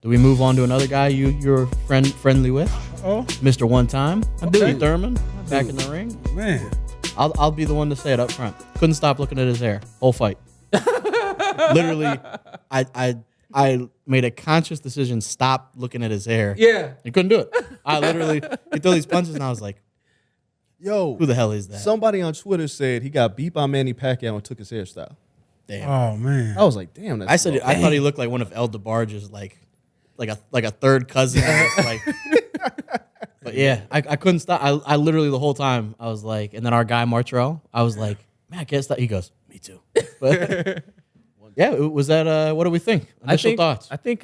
Do we move on to another guy you're friendly with? Oh, Mr. One Time. Okay. Thurman, back in the ring. man. I'll be the one to say it up front. Couldn't stop looking at his hair. Whole fight. Literally, I made a conscious decision, stop looking at his hair. Yeah. You couldn't do it. I literally, he threw these punches and I was like, Yo, who the hell is that? somebody on Twitter said he got beat by Manny Pacquiao and took his hairstyle. Damn. Oh, man. I was like, damn. That's I thought he looked like one of El DeBarge's like a third cousin. Like, but yeah, I couldn't stop. I literally the whole time I was like, and then our guy Martrell, I was like, man, I can't stop. He goes, me too. But yeah, was that? What do we think? Initial thoughts. I think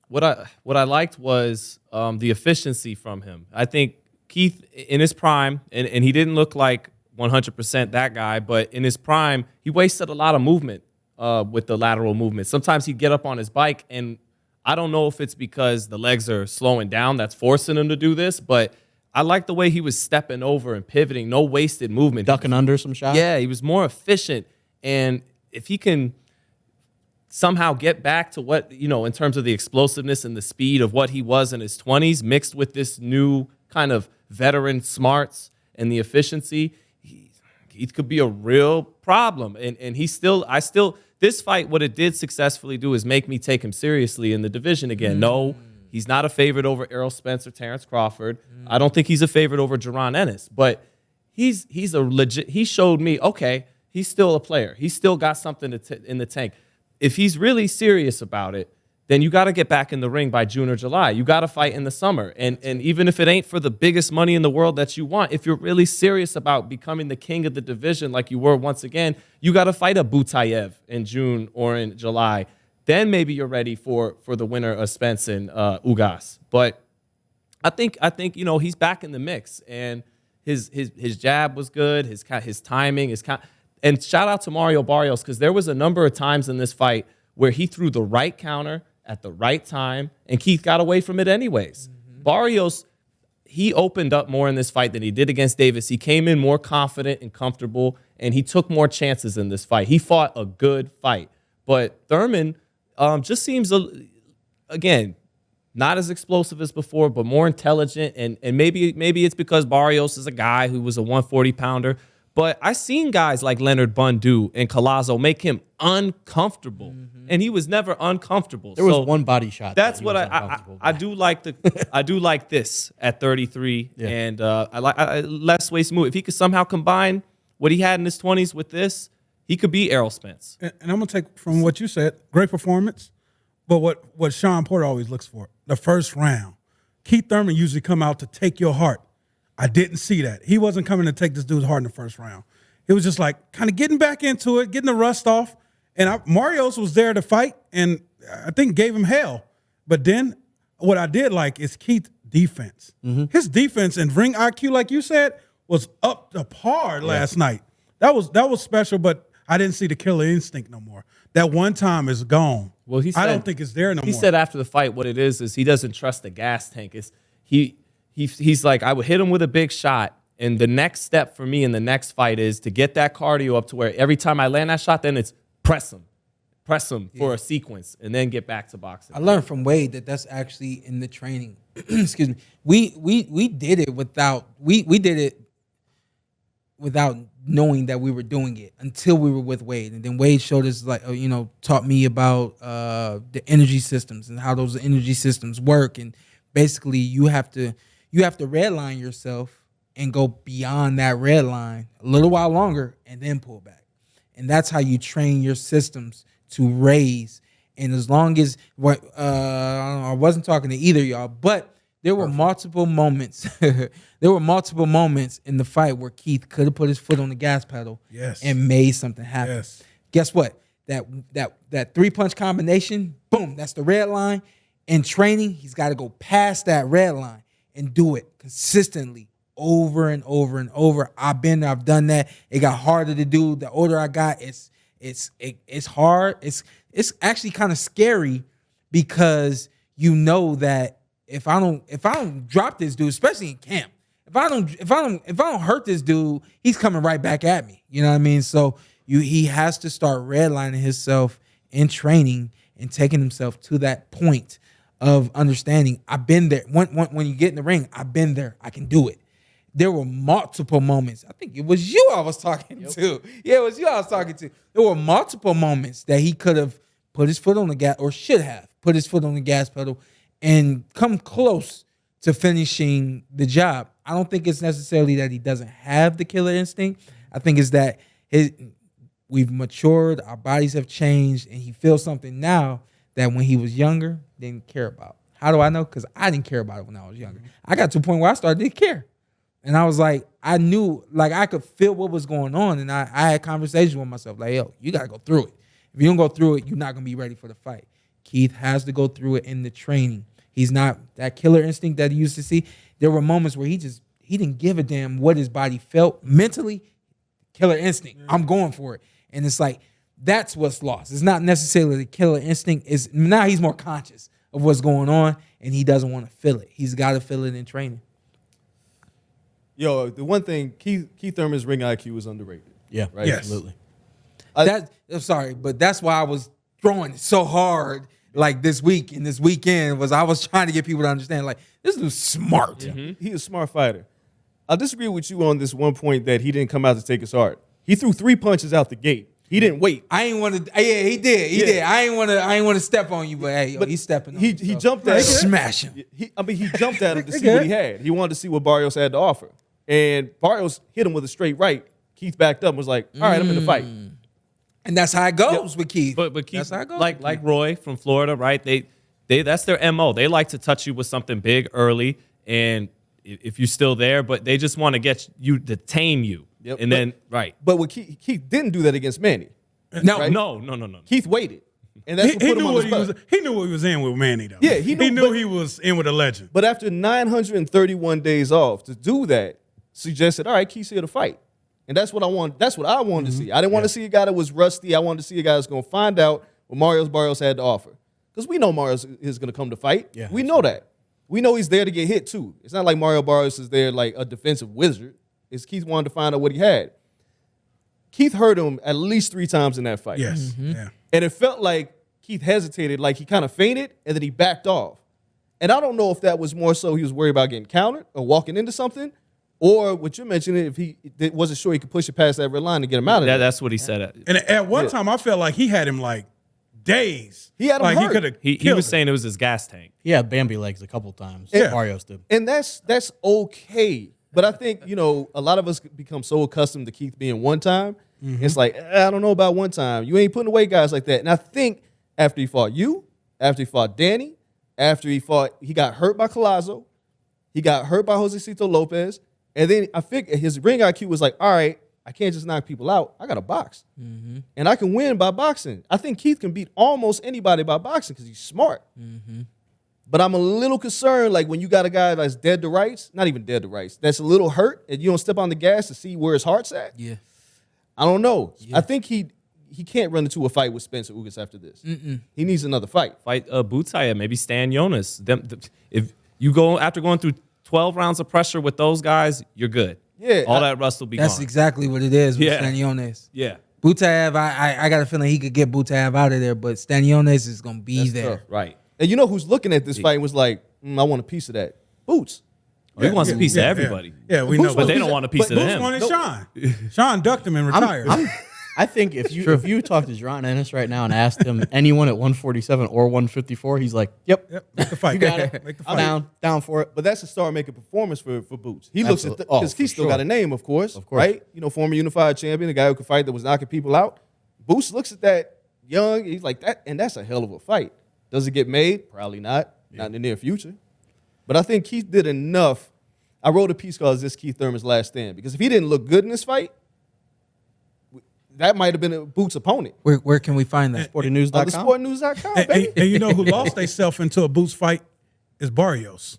what I liked was the efficiency from him. I think Keith in his prime, and he didn't look like 100% that guy, but in his prime, he wasted a lot of movement with the lateral movement. Sometimes he'd get up on his bike, and I don't know if it's because the legs are slowing down that's forcing him to do this, but I like the way he was stepping over and pivoting, no wasted movement. Ducking under some shots? Yeah, he was more efficient. And if he can somehow get back to what, in terms of the explosiveness and the speed of what he was in his 20s, mixed with this new kind of veteran smarts and the efficiency, he could be a real problem. And this fight, what it did successfully do is make me take him seriously in the division again. No, he's not a favorite over Errol Spence or Terrence Crawford. I don't think he's a favorite over Jaron Ennis, but he's a legit. He showed me, okay, he's still a player. He's still got something in the tank. If he's really serious about it, then you got to get back in the ring by June or July. You got to fight in the summer. And even if it ain't for the biggest money in the world that you want, if you're really serious about becoming the king of the division like you were once again, you got to fight a Butayev in June or in July. Then maybe you're ready for the winner of Spence and Ugas. But I think he's back in the mix, and his jab was good, his timing, and shout out to Mario Barrios, because there was a number of times in this fight where he threw the right counter at the right time, and Keith got away from it anyways. Barrios, he opened up more in this fight than he did against Davis. He came in more confident and comfortable, and he took more chances in this fight. He fought a good fight. But Thurman just seems, again, not as explosive as before, but more intelligent, and maybe it's because Barrios is a guy who was a 140-pounder. But I seen guys like Leonard Bundu and Collazo make him uncomfortable, and he was never uncomfortable. There was one body shot. That's what I do like. I do like this at 33, and I like less waste move. If he could somehow combine what he had in his 20s with this, he could be Errol Spence. And I'm going to take from what you said, great performance, but what Shawn Porter always looks for, the first round. Keith Thurman usually come out to take your heart. I didn't see that. He wasn't coming to take this dude's heart in the first round. It was just like kind of getting back into it, getting the rust off. And Marios was there to fight, and I think gave him hell. But then what I did like is Keith's defense. His defense and ring IQ, like you said, was up to par last night. That was special, but I didn't see the killer instinct no more. That one time is gone. Well, I don't think it's there no more. He said after the fight what it is he doesn't trust the gas tank. He's like, I would hit him with a big shot, and the next step for me in the next fight is to get that cardio up to where every time I land that shot, then it's press him for a sequence, and then get back to boxing. I learned from Wade that's actually in the training. Excuse me. We did it without without knowing that we were doing it until we were with Wade, and then Wade showed us taught me about the energy systems and how those energy systems work, and basically you have to redline yourself and go beyond that red line a little while longer and then pull back. And that's how you train your systems to raise. And as long as I wasn't talking to either of y'all, but there were multiple moments. There were multiple moments in the fight where Keith could have put his foot on the gas pedal and made something happen. Yes. Guess what? That 3-punch combination, boom, that's the red line. In training, he's got to go past that red line and do it consistently over and over and over. I've been there, I've done that. It got harder to do. The older I got, it's hard. It's actually kind of scary, because you know that if I don't drop this dude, especially in camp, if I don't hurt this dude, he's coming right back at me. You know what I mean? So he has to start redlining himself in training and taking himself to that point. of understanding. I've been there. When you get in the ring, I've been there. I can do it. There were multiple moments. I think it was you I was talking to. Yeah, it was you I was talking to. There were multiple moments that he could have put his foot on the gas, or should have put his foot on the gas pedal and come close to finishing the job. I don't think it's necessarily that he doesn't have the killer instinct. I think it's that we've matured, our bodies have changed, and he feels something now that when he was younger, didn't care about. How do I know? Because I didn't care about it when I was younger. I got to a point where I started to care. And I was like, I knew, like I could feel what was going on. And I had conversations with myself, like, yo, you got to go through it. If you don't go through it, you're not going to be ready for the fight. Keith has to go through it in the training. He's not that killer instinct that he used to see. There were moments where he didn't give a damn what his body felt. Mentally, killer instinct. I'm going for it. And it's like, that's what's lost. It's not necessarily the killer instinct. Now he's more conscious of what's going on, and he doesn't want to feel it. He's got to feel it in training. Yo, the one thing, Keith Thurman's ring IQ is underrated. Yeah, right. Yes. Absolutely. I'm sorry, but that's why I was throwing it so hard like this week and this weekend was I was trying to get people to understand, like, this dude's smart. He's a smart fighter. I'll disagree with you on this one point that he didn't come out to take his heart. He threw 3 punches out the gate. He didn't wait. I ain't want to. Yeah, he did. He did. I ain't want to step on you, but hey, yo, he's stepping on He you, so jumped at him. smash him. He jumped at him to see what he had. He wanted to see what Barrios had to offer. And Barrios hit him with a straight right. Keith backed up and was like, all right, I'm in the fight. And that's how it goes with Keith. But Keith, that's how it goes. like Roy from Florida, right? They that's their MO. They like to touch you with something big early, and if you're still there, but they just want to get you to tame you. Yep. And then But what Keith didn't do that against Manny. No, right? No. Keith waited. And that's what put him on the spot. He knew what he was in with Manny, though. Yeah, he knew, he was in with a legend. But after 931 days off, to do that suggested, all right, Keith's here to fight. And that's what I want. That's what I wanted to see. I didn't want to see a guy that was rusty. I wanted to see a guy that's going to find out what Barrios had to offer. Because we know Barrios is going to come to fight. Yeah, we know that. We know he's there to get hit, too. It's not like Mario Barrios is there like a defensive wizard. It's Keith wanted to find out what he had. Keith hurt him at least 3 times in that fight. Yes. Yeah. And it felt like Keith hesitated, like he kind of fainted, and then he backed off. And I don't know if that was more so he was worried about getting countered or walking into something, or what you're mentioning, if he wasn't sure he could push it past that red line to get him out of there. that's what he said. And at one time, I felt like he had him like days. He had him like hurt. He could have. He was saying it was his gas tank. He had Bambi legs a couple times. Yeah. Barrios did. And that's okay. But I think, a lot of us become so accustomed to Keith being one time. It's like, I don't know about one time. You ain't putting away guys like that. And I think after he fought you, after he fought Danny, after he got hurt by Collazo, he got hurt by Josecito Lopez, and then I think his ring IQ was like, all right, I can't just knock people out. I got to box. And I can win by boxing. I think Keith can beat almost anybody by boxing because he's smart. But I'm a little concerned, like when you got a guy that's dead to rights, not even dead to rights, that's a little hurt, and you don't step on the gas to see where his heart's at. Yeah. I don't know. Yeah. I think he can't run into a fight with Spencer Ugas after this. He needs another fight. Fight Butaya, maybe Stan Jonas. If you go after going through 12 rounds of pressure with those guys, you're good. Yeah, all that rust will be That's gone. exactly what it is with Yeah. Staniones. Yeah. Butayev, I got a feeling he could get Butayev out of there, but Staniones is going to be That's there. tough. Right. And you know who's looking at this fight and was like, I want a piece of that? Boots. He wants a piece of everybody. Yeah, we Boots know. But they don't want a piece of Boots him. wanted Sean. Sean ducked him and retired. I think if you talk to John Ennis right now and asked him anyone at 147 or 154, he's like, yep, Make the fight. you got it. Make the I'm fight. down for it. But that's a star-making performance for Boots. He looks at Absolutely. because Oh, he for still sure. got a name, of course, right? Former unified champion, a guy who could fight that was knocking people out. Boots looks at that young, he's like that, and that's a hell of a fight. Does it get made? Probably not. Not in the near future. But I think Keith did enough. I wrote a piece called "Is This Keith Thurman's Last Stand?" Because if he didn't look good in this fight, that might have been a Boots' opponent. Where can we find that? On the SportingNews.com. sportnews.com, And, baby. and you know who lost themselves into a Boots fight is Barrios.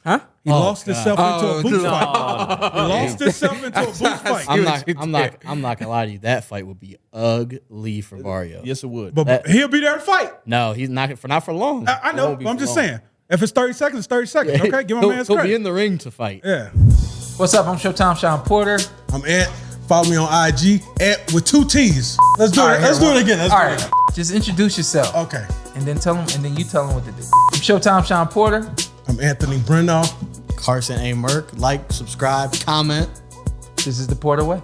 Huh? He lost himself into a Boots no. fight. He lost himself into a Boots fight. I'm not gonna lie to you. That fight would be ugly for Barrios. Yes, it would. But he'll be there to fight. No, he's not for long. I know, It won't be but I'm for just long. saying. If it's 30 seconds, it's 30 seconds. Okay, give my man's He'll be credit. in the ring to fight. Yeah. What's up? I'm Showtime Shawn Porter. I'm Ant. Follow me on IG, Ant with 2 T's. Let's do it. Let's do it again. Let's All do right. it. Just introduce yourself. Okay. And then you tell them what to do. Showtime, Shawn Porter. I'm Anthony Brenagh. Carson A. Merk. Like, subscribe, comment. This is the Porter Way.